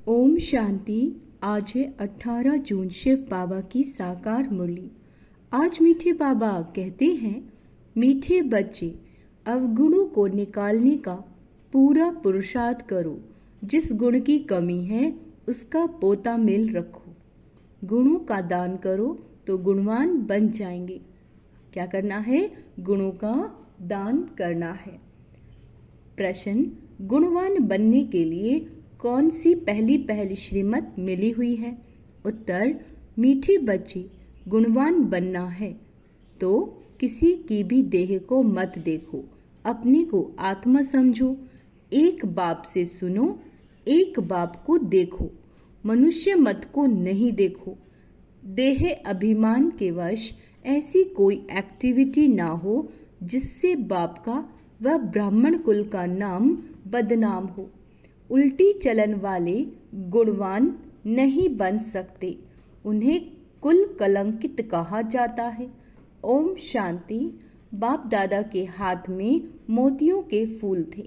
ओम शांति। आज है 18 जून, शिव बाबा की साकार मुरली। आज मीठे बाबा कहते हैं, मीठे बच्चे, अवगुणों को निकालने का पूरा पुरुषार्थ करो। जिस गुण की कमी है उसका पोता मेल रखो। गुणों का दान करो तो गुणवान बन जाएंगे। क्या करना है? गुणों का दान करना है। प्रश्न, गुणवान बनने के लिए कौन सी पहली श्रीमत मिली हुई है? उत्तर, मीठे बच्चे, गुणवान बनना है तो किसी की भी देह को मत देखो, अपने को आत्मा समझो। एक बाप से सुनो, एक बाप को देखो, मनुष्य मत को नहीं देखो। देह अभिमान के वश ऐसी कोई एक्टिविटी ना हो जिससे बाप का व ब्राह्मण कुल का नाम बदनाम हो। उल्टी चलन वाले गुणवान नहीं बन सकते, उन्हें कुल कलंकित कहा जाता है। ओम शांति। बाप दादा के हाथ में मोतियों के फूल थे।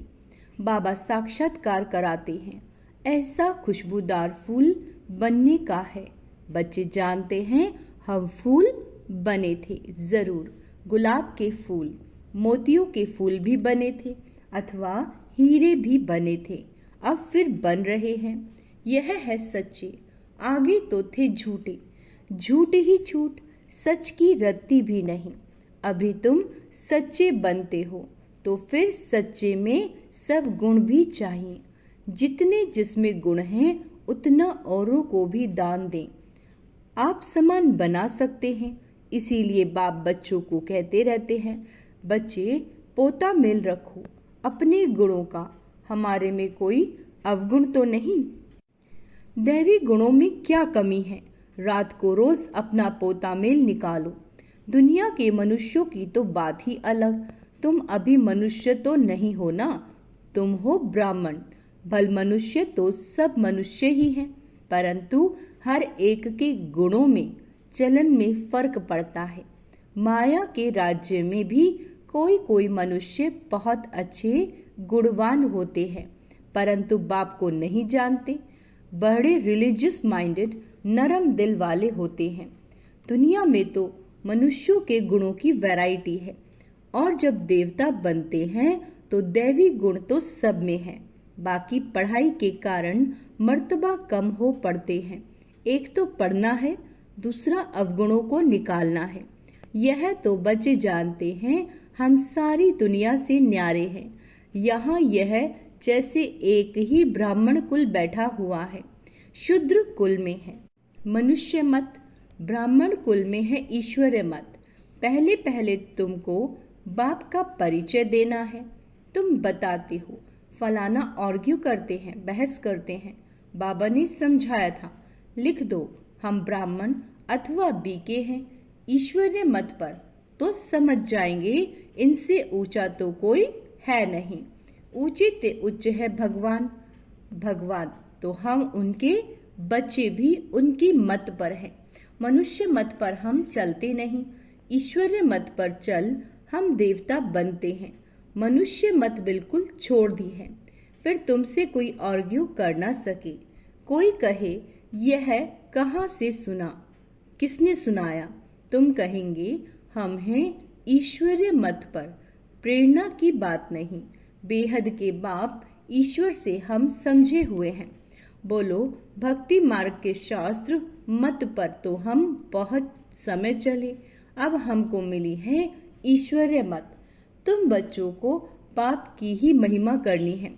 बाबा साक्षात्कार कराते हैं, ऐसा खुशबूदार फूल बनने का है। बच्चे जानते हैं हम फूल बने थे, जरूर। गुलाब के फूल, मोतियों के फूल भी बने थे अथवा हीरे भी बने थे, अब फिर बन रहे हैं। यह है सच्चे, आगे तो थे झूठे, झूठ ही झूठ, सच की रत्ती भी नहीं। अभी तुम सच्चे बनते हो तो फिर सच्चे में सब गुण भी चाहिए। जितने जिसमें गुण हैं उतना औरों को भी दान दें। आप समान बना सकते हैं, इसीलिए बाप बच्चों को कहते रहते हैं, बच्चे पोता मेल रखो अपने गुणों का। हमारे में कोई अवगुण तो नहीं। दैवी गुणों में क्या कमी है? रात को रोज अपना पोता मेल निकालो। दुनिया के मनुष्यों की तो बात ही अलग। तुम अभी मनुष्य तो नहीं हो ना, तुम हो ब्राह्मण। भल मनुष्य तो सब मनुष्य ही हैं, परंतु हर एक के गुणों में, चलन में फर्क पड़ता है। माया के राज्य में भी कोई कोई मनुष्य बहुत अच्छे गुणवान होते हैं, परंतु बाप को नहीं जानते। बड़े रिलीजियस माइंडेड, नरम दिल वाले होते हैं। दुनिया में तो मनुष्यों के गुणों की वैरायटी है, और जब देवता बनते हैं तो दैवी गुण तो सब में है। बाकी पढ़ाई के कारण मर्तबा कम हो पड़ते हैं। एक तो पढ़ना है, दूसरा अवगुणों को निकालना है। यह तो बच्चे जानते हैं, हम सारी दुनिया से न्यारे हैं। यहाँ यह जैसे एक ही ब्राह्मण कुल बैठा हुआ है, शूद्र कुल में है मनुष्य मत, ब्राह्मण कुल में है ईश्वरीय मत। पहले पहले तुमको बाप का परिचय देना है। तुम बताते हो, फलाना आर्ग्यू करते हैं, बहस करते हैं। बाबा ने समझाया था, लिख दो हम ब्राह्मण अथवा बीके हैं ईश्वरीय मत पर, तो समझ जाएंगे इनसे ऊंचा तो कोई है नहीं। ऊंचे ते उच्च है भगवान। भगवान तो हम उनके बच्चे भी उनकी मत पर हैं। मनुष्य मत पर हम चलते नहीं, ईश्वरीय मत पर चल हम देवता बनते हैं। मनुष्य मत बिल्कुल छोड़ दी है, फिर तुमसे कोई आर्ग्यू कर ना सके। कोई कहे यह कहाँ से सुना, किसने सुनाया? तुम कहेंगे हम हैं ईश्वरीय मत पर, प्रेरणा की बात नहीं। बेहद के बाप ईश्वर से हम समझे हुए हैं। बोलो, भक्ति मार्ग के शास्त्र मत पर तो हम बहुत समय चले, अब हमको मिली है ईश्वरीय मत। तुम बच्चों को बाप की ही महिमा करनी है।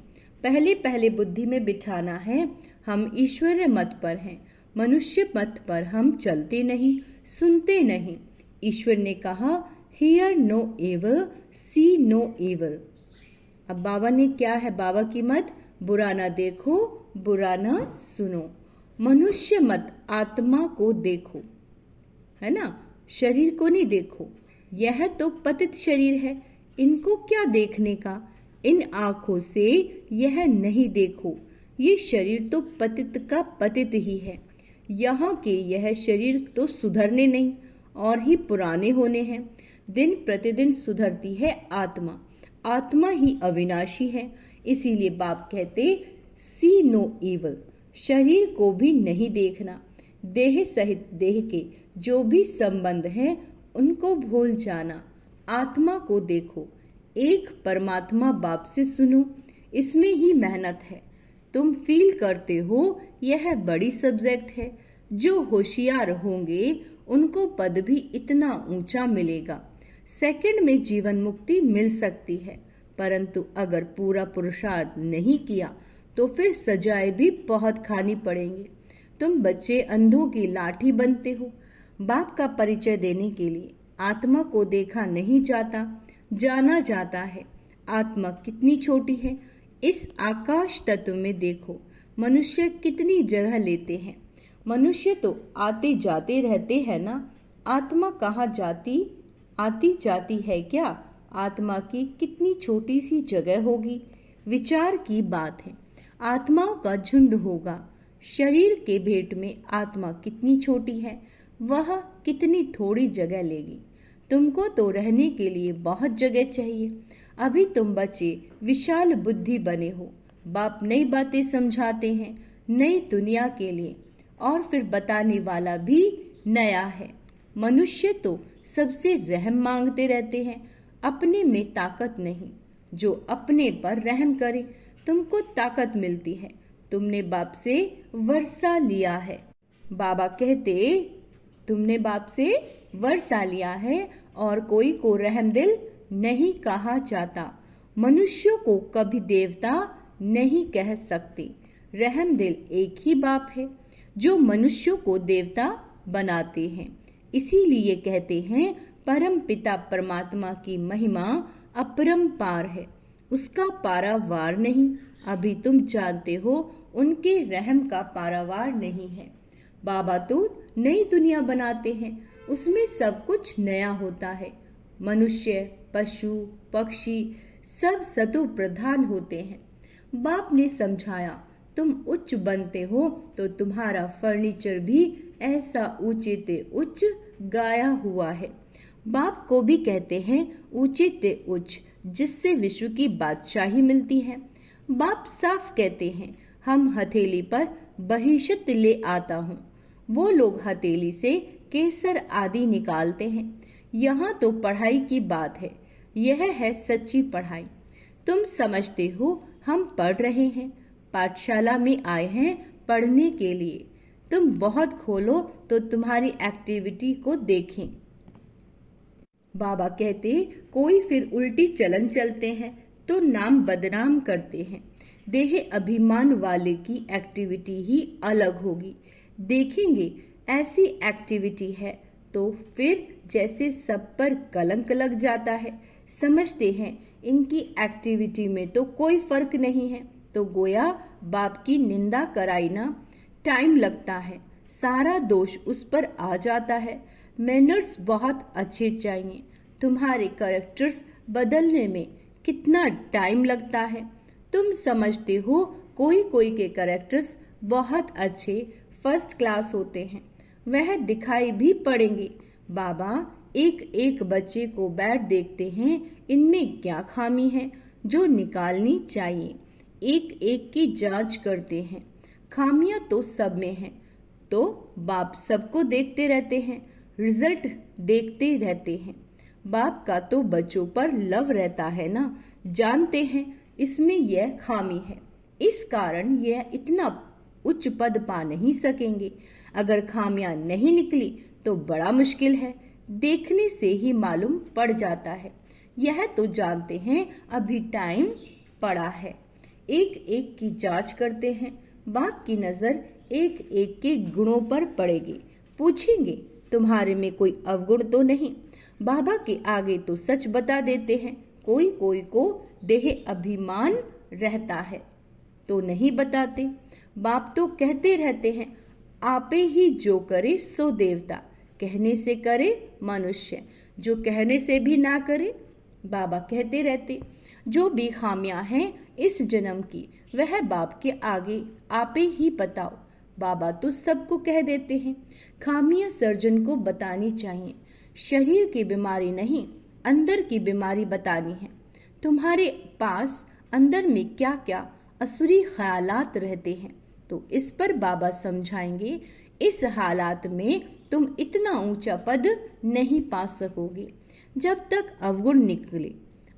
पहले पहले बुद्धि में बिठाना है, हम ईश्वरीय मत पर हैं, मनुष्य मत पर हम चलते नहीं, सुनते नहीं। ईश्वर ने कहा, हियर नो एवल, सी नो एवल। अब बाबा ने क्या है बाबा की मत? बुरा ना देखो, बुरा ना सुनो। मनुष्य मत, आत्मा को देखो, है ना, शरीर को नहीं देखो। यह तो पतित शरीर है, इनको क्या देखने का? इन आंखों से यह नहीं देखो। ये शरीर तो पतित का पतित ही है। यहाँ के यह शरीर तो सुधरने नहीं और ही पुराने होने हैं। दिन प्रतिदिन सुधरती है आत्मा। आत्मा ही अविनाशी है, इसीलिए बाप कहते सी नो इवल। शरीर को भी नहीं देखना। देह सहित देह के जो भी संबंध हैं उनको भूल जाना। आत्मा को देखो, एक परमात्मा बाप से सुनो। इसमें ही मेहनत है। तुम फील करते हो यह बड़ी सब्जेक्ट है। जो होशियार होंगे उनको पद भी इतना ऊंचा मिलेगा। सेकंड में जीवन मुक्ति मिल सकती है, परंतु अगर पूरा पुरुषार्थ नहीं किया तो फिर सजाएं भी बहुत खानी पड़ेंगी। तुम बच्चे अंधों की लाठी बनते हो। बाप का परिचय देने के लिए आत्मा को देखा नहीं जाता, जाना जाता है। आत्मा कितनी छोटी है। इस आकाश तत्व में देखो, मनुष्य कितनी जगह लेते हैं। मनुष्य तो आते जाते रहते हैं ना। आत्मा कहाँ आती जाती है क्या? आत्मा की कितनी छोटी सी जगह होगी। विचार की बात है। आत्माओं का झुंड होगा। शरीर के भेंट में आत्मा कितनी छोटी है, वह कितनी थोड़ी जगह लेगी। तुमको तो रहने के लिए बहुत जगह चाहिए। अभी तुम बच्चे विशाल बुद्धि बने हो। बाप नई बातें समझाते हैं नई दुनिया के लिए, और फिर बताने वाला भी नया है। मनुष्य तो सबसे रहम मांगते रहते हैं, अपने में ताकत नहीं। जो अपने पर रहम करे तुमको ताकत मिलती है। तुमने बाप से वर्षा लिया है। बाबा कहते तुमने बाप से वर्षा लिया है, और कोई को रहमदिल नहीं कहा जाता। मनुष्यों को कभी देवता नहीं कह सकते। रहमदिल एक ही बाप है जो मनुष्यों को देवता बनाते हैं। इसीलिए कहते हैं परम पिता परमात्मा की महिमा अपरंपार है, उसका पारावार नहीं। अभी तुम जानते हो उनके रहम का पारावार नहीं है। बाबा तो नई दुनिया बनाते हैं, उसमें सब कुछ नया होता है। मनुष्य, पशु, पक्षी सब सतु प्रधान होते हैं। बाप ने समझाया तुम उच्च बनते हो तो तुम्हारा फर्नीचर भी ऐसा ऊंचे ते उच्च गाया हुआ है। बाप को भी कहते हैं ऊंचे ते उच्च, जिससे विश्व की बादशाही मिलती है। बाप साफ कहते हैं हम हथेली पर बहिशत ले आता हूँ। वो लोग हथेली से केसर आदि निकालते हैं। यहाँ तो पढ़ाई की बात है। यह है सच्ची पढ़ाई। तुम समझते हो हम पढ़ रहे हैं, पाठशाला में आए हैं पढ़ने के लिए। तुम बहुत खोलो तो तुम्हारी एक्टिविटी को देखें। बाबा कहते कोई फिर उल्टी चलन चलते हैं तो नाम बदनाम करते हैं। देह अभिमान वाले की एक्टिविटी ही अलग होगी। देखेंगे ऐसी एक्टिविटी है तो फिर जैसे सब पर कलंक लग जाता है। समझते हैं इनकी एक्टिविटी में तो कोई फर्क नहीं है, तो गोया बाप की निंदा कराई ना। टाइम लगता है, सारा दोष उस पर आ जाता है। मैनर्स बहुत अच्छे चाहिए। तुम्हारे कैरेक्टर्स बदलने में कितना टाइम लगता है। तुम समझते हो कोई कोई के कैरेक्टर्स बहुत अच्छे फर्स्ट क्लास होते हैं, वह दिखाई भी पड़ेंगे। बाबा एक एक बच्चे को बैठ देखते हैं इनमें क्या खामी है जो निकालनी चाहिए। एक एक की जांच करते हैं। खामियां तो सब में हैं, तो बाप सबको देखते रहते हैं, रिजल्ट देखते रहते हैं। बाप का तो बच्चों पर लव रहता है ना। जानते हैं इसमें यह खामी है, इस कारण यह इतना उच्च पद पा नहीं सकेंगे। अगर खामियां नहीं निकली तो बड़ा मुश्किल है। देखने से ही मालूम पड़ जाता है। यह तो जानते हैं अभी टाइम पड़ा है। एक एक की जांच करते हैं। बाप की नजर एक एक के गुणों पर पड़ेगी। पूछेंगे तुम्हारे में कोई अवगुण तो नहीं। बाबा के आगे तो सच बता देते हैं। कोई कोई को देह अभिमान रहता है तो नहीं बताते। बाप तो कहते रहते हैं आपे ही जो करे सो देवता, कहने से करे मनुष्य, जो कहने से भी ना करे। बाबा कहते रहते जो भी खामियां हैं इस जन्म की वह बाप के आगे आपे ही बताओ। बाबा तो सबको कह देते हैं। खामियां सर्जन को बतानी चाहिए। शरीर की बीमारी नहीं, अंदर की बीमारी बतानी है। तुम्हारे पास अंदर में क्या क्या असुरी ख्यालात रहते हैं, तो इस पर बाबा समझाएंगे, इस हालात में तुम इतना ऊंचा पद नहीं पा सकोगे जब तक अवगुण निकले।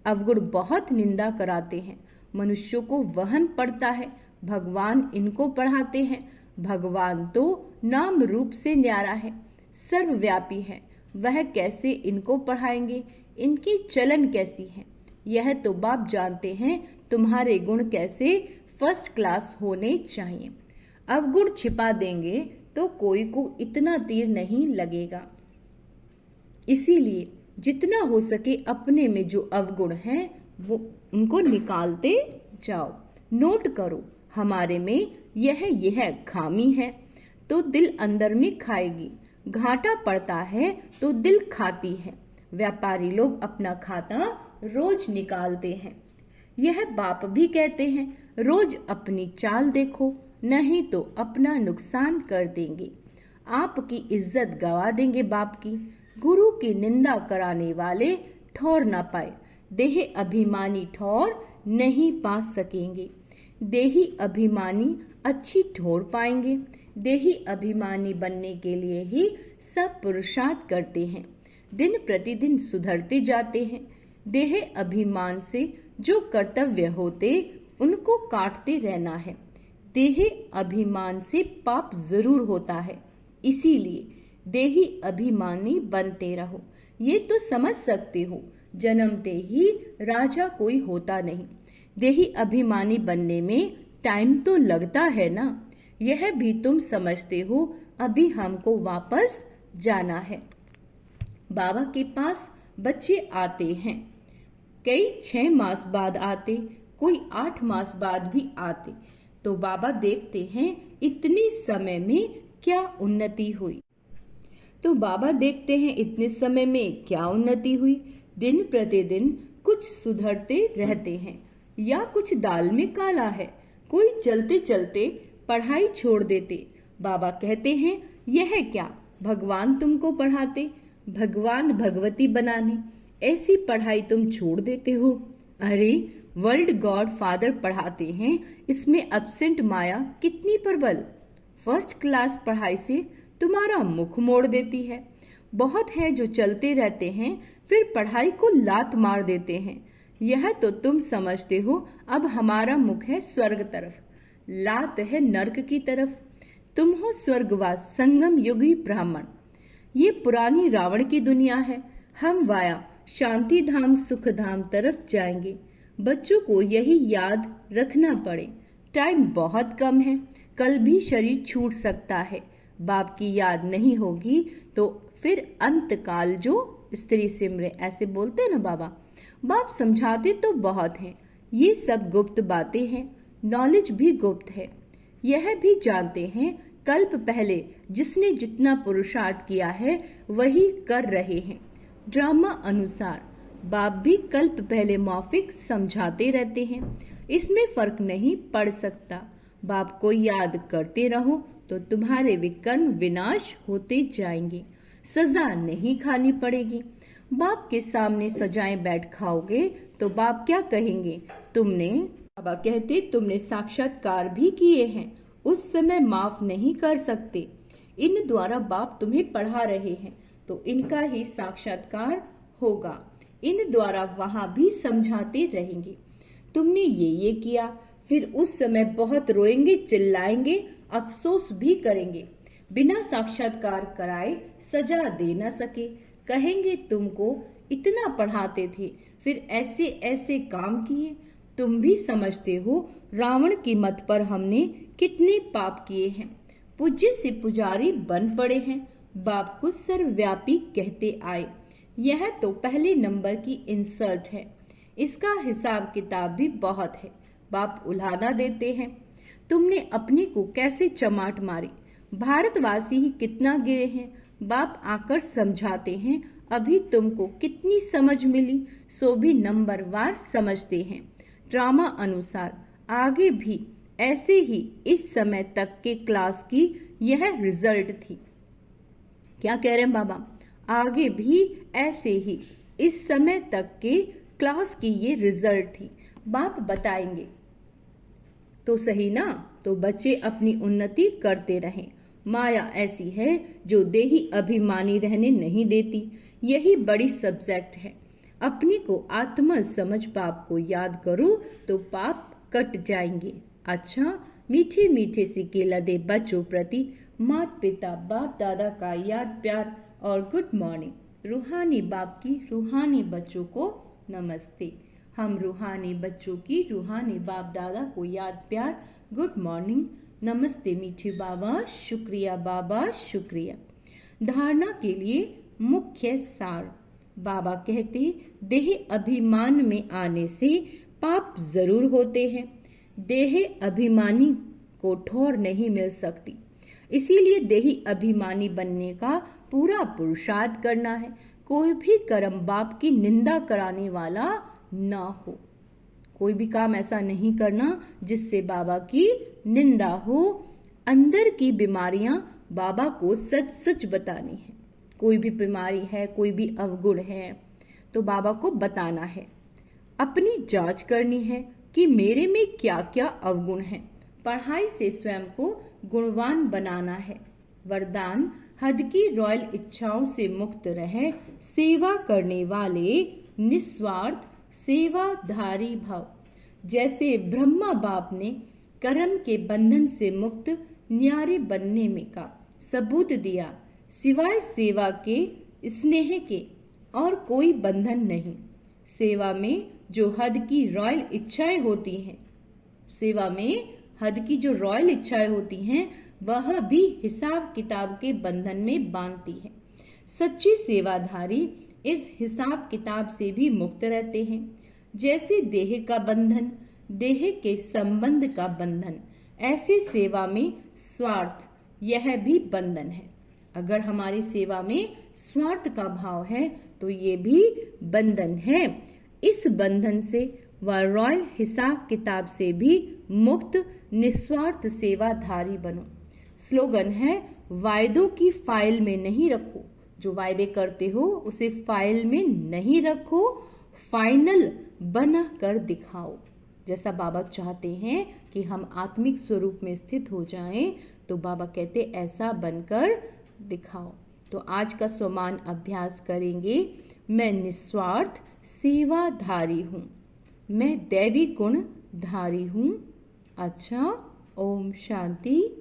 अवगुण बहुत निंदा कराते हैं, मनुष्यों को वहम पड़ता है, भगवान इनको पढ़ाते हैं। भगवान तो नाम रूप से न्यारा है, सर्वव्यापी है, वह कैसे इनको पढ़ाएंगे? इनकी चलन कैसी है यह तो बाप जानते हैं। तुम्हारे गुण कैसे फर्स्ट क्लास होने चाहिए। अवगुण छिपा देंगे तो कोई को इतना तीर नहीं लगेगा। इसीलिए जितना हो सके अपने में जो अवगुण हैं वो उनको निकालते जाओ। नोट करो, हमारे में यह खामी है तो दिल अंदर में खाएगी, घाटा पड़ता है तो दिल खाती है। व्यापारी लोग अपना खाता रोज निकालते हैं। यह बाप भी कहते हैं, रोज अपनी चाल देखो, नहीं तो अपना नुकसान कर देंगे। आपकी इज्जत गवा देंगे बाप की। गुरु की निंदा कराने वाले ठौर ना पाए, देह अभिमानी ठौर नहीं पा सकेंगे। देही अभिमानी अच्छी ठौर पाएंगे। देही अभिमानी बनने के लिए ही सब पुरुषार्थ करते हैं, दिन प्रतिदिन सुधरते जाते हैं। देह अभिमान से जो कर्तव्य होते उनको काटते रहना है। देह अभिमान से पाप जरूर होता है, इसीलिए देही अभिमानी बनते रहो। ये तो समझ सकते हो, जन्मते ही राजा कोई होता नहीं। देही अभिमानी बनने में टाइम तो लगता है ना, यह भी तुम समझते हो। अभी हमको वापस जाना है। बाबा के पास बच्चे आते हैं, कई 6 मास बाद आते, कोई 8 मास बाद भी आते। तो बाबा देखते हैं इतने समय में क्या उन्नति हुई। दिन प्रतिदिन कुछ सुधरते रहते हैं या कुछ दाल में काला है। कोई चलते चलते पढ़ाई छोड़ देते। बाबा कहते हैं, यह क्या भगवान तुमको पढ़ाते, भगवान भगवती बनाने, ऐसी पढ़ाई तुम छोड़ देते हो। अरे वर्ल्ड गॉड फादर पढ़ाते हैं, इसमें एब्सेंट माया कितनी प्रबल। फर्स्ट क्लास पढ़ाई से तुम्हारा मुख मोड़ देती है। बहुत है जो चलते रहते हैं फिर पढ़ाई को लात मार देते हैं। यह तो तुम समझते हो। अब हमारा मुख है स्वर्ग तरफ, लात है नर्क की तरफ। तुम हो स्वर्गवास संगम युगी ब्राह्मण। ये पुरानी रावण की दुनिया है। हम वाया शांति धाम सुख धाम तरफ जाएंगे। बच्चों को यही याद रखना पड़े, टाइम बहुत कम है, कल भी शरीर छूट सकता है। बाप की याद नहीं होगी तो फिर अंतकाल जो स्त्री सिमरे, ऐसे बोलते हैं ना बाबा। बाप समझाते तो बहुत हैं, ये सब गुप्त बातें हैं, नॉलेज भी गुप्त है। यह भी जानते हैं कल्प पहले जिसने जितना पुरुषार्थ किया है वही कर रहे हैं। ड्रामा अनुसार बाप भी कल्प पहले मौफिक समझाते रहते हैं, इसमें फर्क नहीं पड़ सकता। बाप को याद करते रहो तो तुम्हारे विकर्म विनाश होते जाएंगे, सजा नहीं खानी पड़ेगी। बाप के सामने सजाएं बैठ खाओगे तो बाप क्या कहेंगे, बाबा कहते तुमने साक्षात्कार भी किए हैं, उस समय माफ नहीं कर सकते। इन द्वारा बाप तुम्हें पढ़ा रहे हैं तो इनका ही साक्षात्कार होगा। इन द्वारा वहां भी समझाते रहेंगे, तुमने ये किया। फिर उस समय बहुत रोएंगे, चिल्लाएंगे, अफसोस भी करेंगे। बिना साक्षात्कार कराए सजा दे न सके। कहेंगे तुमको इतना पढ़ाते थे फिर ऐसे ऐसे काम किए। तुम भी समझते हो रावण की मत पर हमने कितने पाप किए हैं। पूज्य से पुजारी बन पड़े हैं, बाप को सर्वव्यापी कहते आए। यह तो पहले नंबर की इंसल्ट है, इसका हिसाब किताब भी बहुत है। बाप उल्हाना देते हैं, तुमने अपने को कैसे चमाट मारी, भारतवासी ही कितना गिरे हैं। बाप आकर समझाते हैं, अभी तुमको कितनी समझ मिली सो भी नंबरवार समझते हैं। ड्रामा अनुसार आगे भी ऐसे ही इस समय तक के क्लास की यह रिजल्ट थी। क्या कह रहे हैं बाबा, आगे भी ऐसे ही इस समय तक के क्लास की ये रिजल्ट थी। बाप बताएंगे तो सही ना। तो बच्चे अपनी उन्नति करते रहें। माया ऐसी है जो देही अभिमानी रहने नहीं देती। यही बड़ी सब्जेक्ट है। अपनी को आत्मा समझ पाप को याद करो तो पाप कट जाएंगे। अच्छा, मीठे मीठे सिक्के लदे बच्चों प्रति माता पिता बाप दादा का याद प्यार और गुड मॉर्निंग। रूहानी बाप की रूहानी बच्चों को नमस्ते। हम रूहानी बच्चों की रूहानी बाप दादा को याद प्यार गुड मॉर्निंग नमस्ते मीठे बाबा, शुक्रिया बाबा, शुक्रिया। धारणा के लिए मुख्य सार। बाबा कहते देह अभिमान में आने से पाप जरूर होते हैं। देह अभिमानी को ठौर नहीं मिल सकती, इसीलिए देही अभिमानी बनने का पूरा पुरुषार्थ करना है। कोई भी कर्म बाप की निंदा कराने वाला ना हो। कोई भी काम ऐसा नहीं करना जिससे बाबा की निंदा हो। अंदर की बीमारियां बाबा को सच सच बतानी है। कोई भी बीमारी है, कोई भी अवगुण है तो बाबा को बताना है। अपनी जांच करनी है कि मेरे में क्या क्या अवगुण हैं। पढ़ाई से स्वयं को गुणवान बनाना है। वरदान हद की रॉयल इच्छाओं से मुक्त रहे, सेवा करने वाले निस्वार्थ सेवाधारी भव। जैसे ब्रह्मा बाप ने कर्म के बंधन से मुक्त न्यारे बनने में का सबूत दिया, सिवाय सेवा के स्नेह के और कोई बंधन नहीं। सेवा में जो हद की रॉयल इच्छाएं होती हैं, सेवा में हद की जो रॉयल इच्छाएं होती हैं वह भी हिसाब किताब के बंधन में बांधती है। सच्चे सेवाधारी इस हिसाब किताब से भी मुक्त रहते हैं। जैसे देह का बंधन, देह के संबंध का बंधन, ऐसे सेवा में स्वार्थ यह भी बंधन है। अगर हमारी सेवा में स्वार्थ का भाव है तो ये भी बंधन है। इस बंधन से व रॉयल हिसाब किताब से भी मुक्त निस्वार्थ सेवाधारी बनो। स्लोगन है वायदों की फाइल में नहीं रखो। जो वायदे करते हो उसे फाइल में नहीं रखो, फाइनल बना कर दिखाओ। जैसा बाबा चाहते हैं कि हम आत्मिक स्वरूप में स्थित हो जाएं, तो बाबा कहते ऐसा बनकर दिखाओ। तो आज का स्वमान अभ्यास करेंगे। मैं निस्वार्थ सेवाधारी हूँ, मैं दैवी गुण धारी हूँ। अच्छा, ओम शांति।